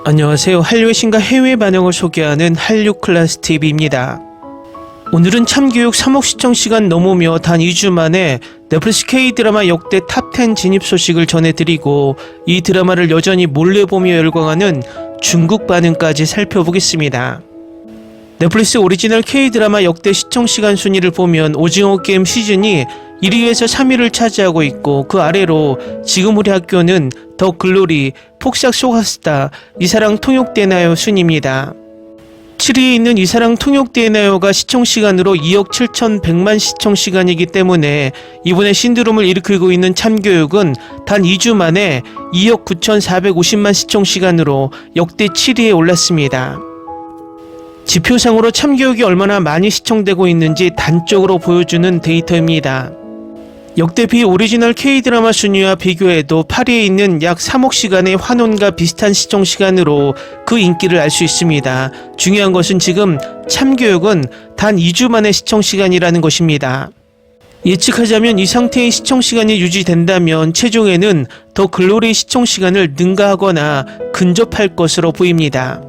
안녕하세요. 한류의 신과 해외 반응을 소개하는 한류클래스TV입니다. 오늘은 참교육 3억 시청시간 넘으며 단 2주 만에 넷플릭스 K드라마 역대 탑10 진입 소식을 전해드리고 이 드라마를 여전히 몰래 보며 열광하는 중국 반응까지 살펴보겠습니다. 넷플릭스 오리지널 K드라마 역대 시청시간 순위를 보면 오징어 게임 시즌이 1위에서 3위를 차지하고 있고 그 아래로 지금 우리 학교는 더 글로리, 폭삭 소가스타, 이사랑 통역되나요 순입니다. 7위에 있는 이사랑 통역되나요가 시청시간으로 2억 7,100만 시청시간이기 때문에 이번에 신드롬을 일으키고 있는 참교육은 단 2주 만에 2억 9,450만 시청시간으로 역대 7위에 올랐습니다. 지표상으로 참교육이 얼마나 많이 시청되고 있는지 단적으로 보여주는 데이터입니다. 역대 비오리지널 K드라마 순위와 비교해도 8위에 있는 약 3억 시간의 환혼과 비슷한 시청시간으로 그 인기를 알 수 있습니다. 중요한 것은 지금 참교육은 단 2주 만의 시청시간이라는 것입니다. 예측하자면 이 상태의 시청시간이 유지된다면 최종에는 더 글로리 시청시간을 능가하거나 근접할 것으로 보입니다.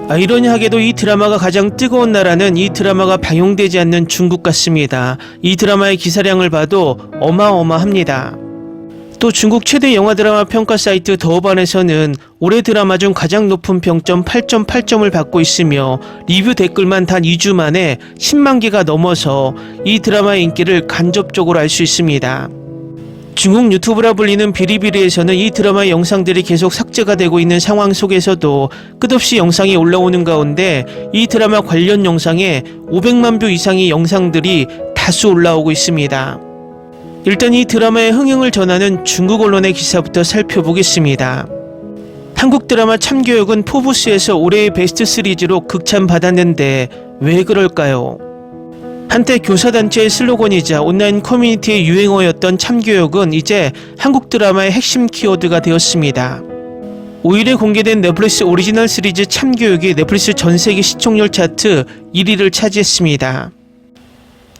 아이러니하게도 이 드라마가 가장 뜨거운 나라는 이 드라마가 방영되지 않는 중국 같습니다. 이 드라마의 기사량을 봐도 어마어마합니다. 또 중국 최대 영화 드라마 평가 사이트 더반에서는 올해 드라마 중 가장 높은 평점 8.8점을 받고 있으며 리뷰 댓글만 단 2주 만에 10만 개가 넘어서 이 드라마의 인기를 간접적으로 알 수 있습니다. 중국 유튜브라 불리는 비리비리에서는 이 드라마의 영상들이 계속 삭제가 되고 있는 상황 속에서도 끝없이 영상이 올라오는 가운데 이 드라마 관련 영상에 500만 뷰 이상의 영상들이 다수 올라오고 있습니다. 일단 이 드라마의 흥행을 전하는 중국 언론의 기사부터 살펴보겠습니다. 한국 드라마 참교육은 포브스에서 올해의 베스트 시리즈로 극찬받았는데 왜 그럴까요? 한때 교사단체의 슬로건이자 온라인 커뮤니티의 유행어였던 참교육은 이제 한국 드라마의 핵심 키워드가 되었습니다. 5일에 공개된 넷플릭스 오리지널 시리즈 참교육이 넷플릭스 전세계 시청률 차트 1위를 차지했습니다.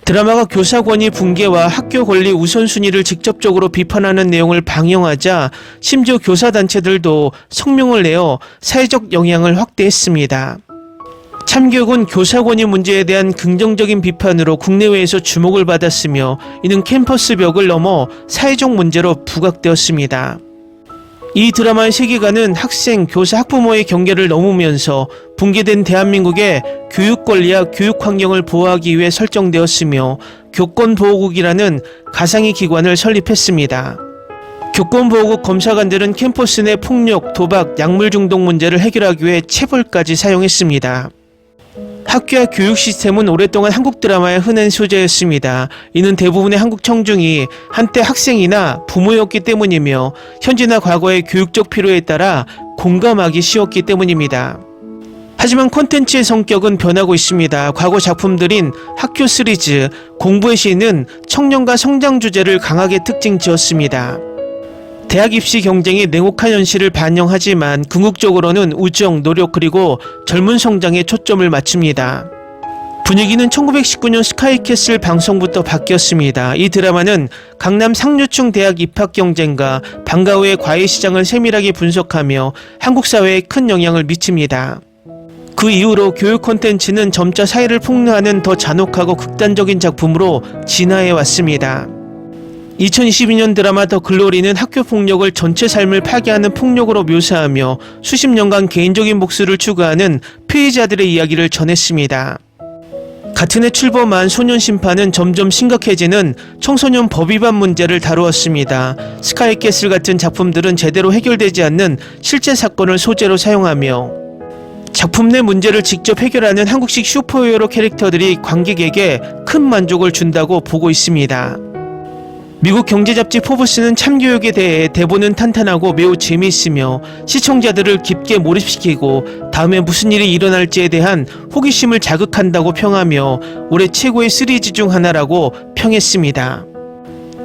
드라마가 교사 권위 붕괴와 학교 권리 우선순위를 직접적으로 비판하는 내용을 방영하자 심지어 교사단체들도 성명을 내어 사회적 영향을 확대했습니다. 참교육은 교사 권위 문제에 대한 긍정적인 비판으로 국내외에서 주목을 받았으며 이는 캠퍼스 벽을 넘어 사회적 문제로 부각되었습니다. 이 드라마의 세계관은 학생, 교사, 학부모의 경계를 넘으면서 붕괴된 대한민국의 교육 권리와 교육 환경을 보호하기 위해 설정되었으며 교권보호국이라는 가상의 기관을 설립했습니다. 교권보호국 검사관들은 캠퍼스 내 폭력, 도박, 약물 중독 문제를 해결하기 위해 체벌까지 사용했습니다. 학교와 교육 시스템은 오랫동안 한국 드라마의 흔한 소재였습니다. 이는 대부분의 한국 청중이 한때 학생이나 부모였기 때문이며 현재나 과거의 교육적 필요에 따라 공감하기 쉬웠기 때문입니다. 하지만 콘텐츠의 성격은 변하고 있습니다. 과거 작품들인 학교 시리즈, 공부의 시는 청년과 성장 주제를 강하게 특징 지었습니다. 대학 입시 경쟁이 냉혹한 현실을 반영하지만 궁극적으로는 우정, 노력 그리고 젊은 성장에 초점을 맞춥니다. 분위기는 1919년 스카이캐슬 방송부터 바뀌었습니다. 이 드라마는 강남 상류층 대학 입학 경쟁과 방과 후의 과외 시장을 세밀하게 분석하며 한국 사회에 큰 영향을 미칩니다. 그 이후로 교육 콘텐츠는 점차 사회를 폭로하는 더 잔혹하고 극단적인 작품으로 진화해 왔습니다. 2022년 드라마 더 글로리는 학교 폭력을 전체 삶을 파괴하는 폭력으로 묘사하며 수십 년간 개인적인 목숨을 추구하는 피해자들의 이야기를 전했습니다. 같은 해 출범한 소년 심판은 점점 심각해지는 청소년 법 위반 문제를 다루었습니다. 스카이캐슬 같은 작품들은 제대로 해결되지 않는 실제 사건을 소재로 사용하며 작품 내 문제를 직접 해결하는 한국식 슈퍼히어로 캐릭터들이 관객에게 큰 만족을 준다고 보고 있습니다. 미국 경제 잡지 포브스는 참교육에 대해 대본은 탄탄하고 매우 재미있으며 시청자들을 깊게 몰입시키고 다음에 무슨 일이 일어날지에 대한 호기심을 자극한다고 평하며 올해 최고의 시리즈 중 하나라고 평했습니다.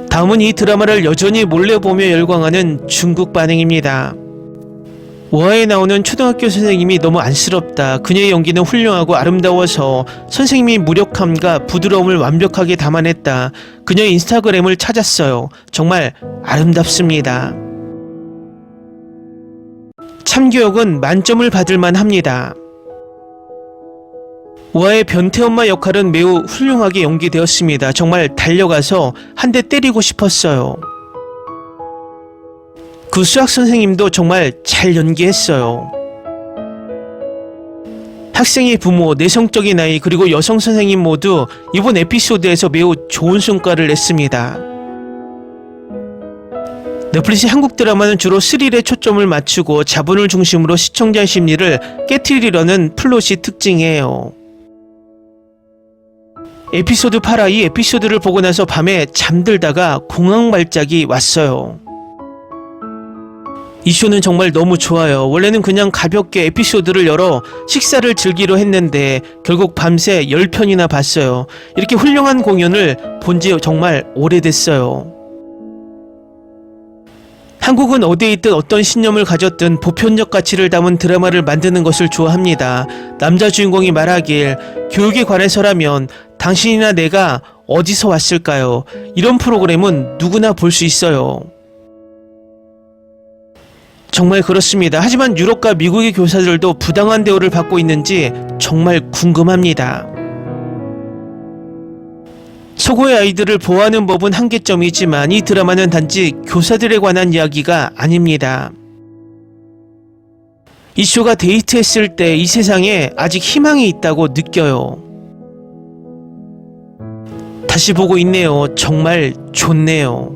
다음은 이 드라마를 여전히 몰래 보며 열광하는 중국 반응입니다. 오화에 나오는 초등학교 선생님이 너무 안쓰럽다. 그녀의 연기는 훌륭하고 아름다워서 선생님이 무력함과 부드러움을 완벽하게 담아냈다. 그녀의 인스타그램을 찾았어요. 정말 아름답습니다. 참교육은 만점을 받을만 합니다. 우아의 변태 엄마 역할은 매우 훌륭하게 연기되었습니다. 정말 달려가서 한 대 때리고 싶었어요. 그 수학 선생님도 정말 잘 연기했어요. 학생의 부모, 내성적인 아이, 그리고 여성 선생님 모두 이번 에피소드에서 매우 좋은 성과를 냈습니다. 넷플릭스 한국 드라마는 주로 스릴에 초점을 맞추고 자본을 중심으로 시청자 심리를 깨트리려는 플롯이 특징이에요. 에피소드 8화, 이 에피소드를 보고 나서 밤에 잠들다가 공황 발작이 왔어요. 이 쇼는 정말 너무 좋아요. 원래는 그냥 가볍게 에피소드를 열어 식사를 즐기려 했는데 결국 밤새 10편이나 봤어요. 이렇게 훌륭한 공연을 본 지 정말 오래됐어요. 한국은 어디에 있든 어떤 신념을 가졌든 보편적 가치를 담은 드라마를 만드는 것을 좋아합니다. 남자 주인공이 말하길 교육에 관해서라면 당신이나 내가 어디서 왔을까요? 이런 프로그램은 누구나 볼 수 있어요. 정말 그렇습니다. 하지만 유럽과 미국의 교사들도 부당한 대우를 받고 있는지 정말 궁금합니다. 서구의 아이들을 보호하는 법은 한계점이지만 이 드라마는 단지 교사들에 관한 이야기가 아닙니다. 이 쇼가 데이트했을 때 이 세상에 아직 희망이 있다고 느껴요. 다시 보고 있네요. 정말 좋네요.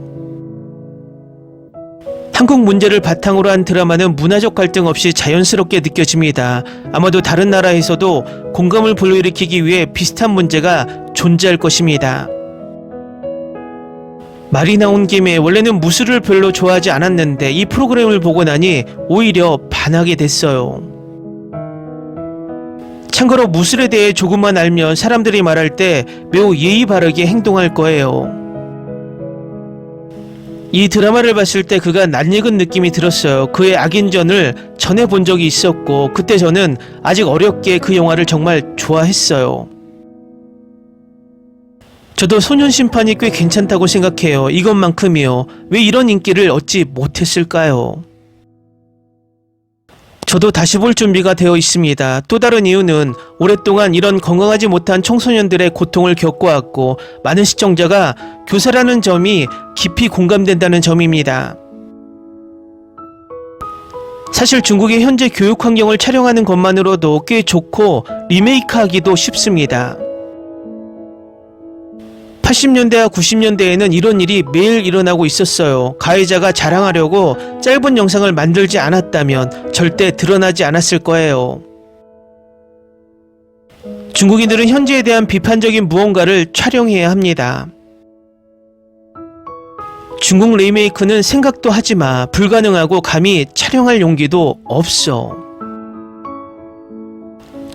한국 문제를 바탕으로 한 드라마는 문화적 갈등 없이 자연스럽게 느껴집니다. 아마도 다른 나라에서도 공감을 불러일으키기 위해 비슷한 문제가 존재할 것입니다. 말이 나온 김에 원래는 무술을 별로 좋아하지 않았는데 이 프로그램을 보고 나니 오히려 반하게 됐어요. 참고로 무술에 대해 조금만 알면 사람들이 말할 때 매우 예의 바르게 행동할 거예요. 이 드라마를 봤을 때 그가 낯익은 느낌이 들었어요. 그의 악인전을 전에 본 적이 있었고 그때 저는 아직 어렵게 그 영화를 정말 좋아했어요. 저도 소년심판이 꽤 괜찮다고 생각해요. 이것만큼이요. 왜 이런 인기를 얻지 못했을까요? 저도 다시 볼 준비가 되어 있습니다. 또 다른 이유는 오랫동안 이런 건강하지 못한 청소년들의 고통을 겪어왔고 많은 시청자가 교사라는 점이 깊이 공감된다는 점입니다. 사실 중국의 현재 교육 환경을 촬영하는 것만으로도 꽤 좋고 리메이크하기도 쉽습니다. 80년대와 90년대에는 이런 일이 매일 일어나고 있었어요. 가해자가 자랑하려고 짧은 영상을 만들지 않았다면 절대 드러나지 않았을 거예요. 중국인들은 현재에 대한 비판적인 무언가를 촬영해야 합니다. 중국 리메이크는 생각도 하지마, 불가능하고 감히 촬영할 용기도 없어.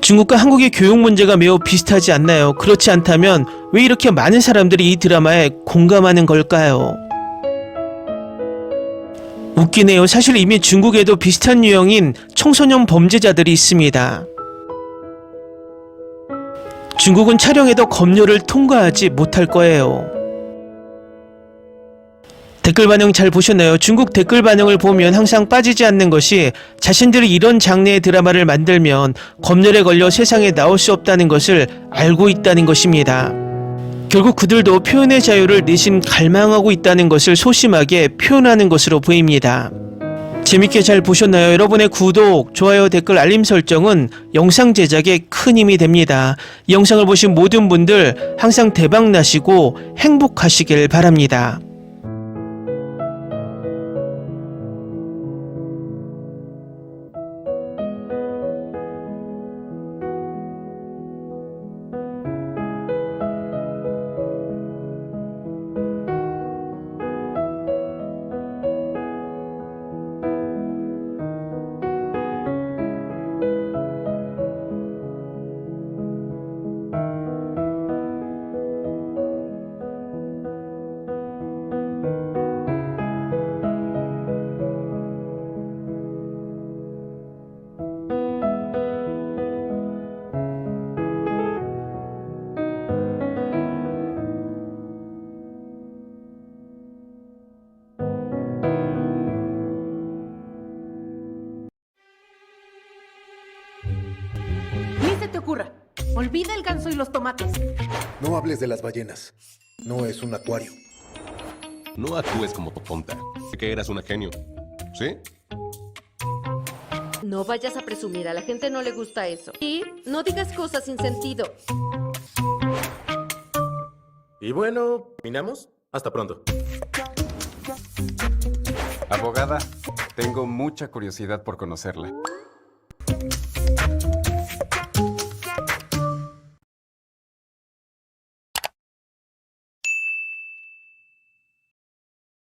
중국과 한국의 교육 문제가 매우 비슷하지 않나요? 그렇지 않다면 왜 이렇게 많은 사람들이 이 드라마에 공감하는 걸까요? 웃기네요. 사실 이미 중국에도 비슷한 유형인 청소년 범죄자들이 있습니다. 중국은 촬영에도 검열을 통과하지 못할 거예요. 댓글 반응 잘 보셨나요? 중국 댓글 반응을 보면 항상 빠지지 않는 것이 자신들이 이런 장르의 드라마를 만들면 검열에 걸려 세상에 나올 수 없다는 것을 알고 있다는 것입니다. 결국 그들도 표현의 자유를 내심 갈망하고 있다는 것을 소심하게 표현하는 것으로 보입니다. 재밌게 잘 보셨나요? 여러분의 구독, 좋아요, 댓글, 알림 설정은 영상 제작에 큰 힘이 됩니다. 이 영상을 보신 모든 분들 항상 대박 나시고 행복하시길 바랍니다. Olvida el ganso y los tomates. No hables de las ballenas. No es un acuario. No actúes como tonta. Sé que eras una genio. ¿Sí? No vayas a presumir, a la gente no le gusta eso. Y no digas cosas sin sentido. Y bueno, ¿terminamos? Hasta pronto. Abogada, tengo mucha curiosidad por conocerla.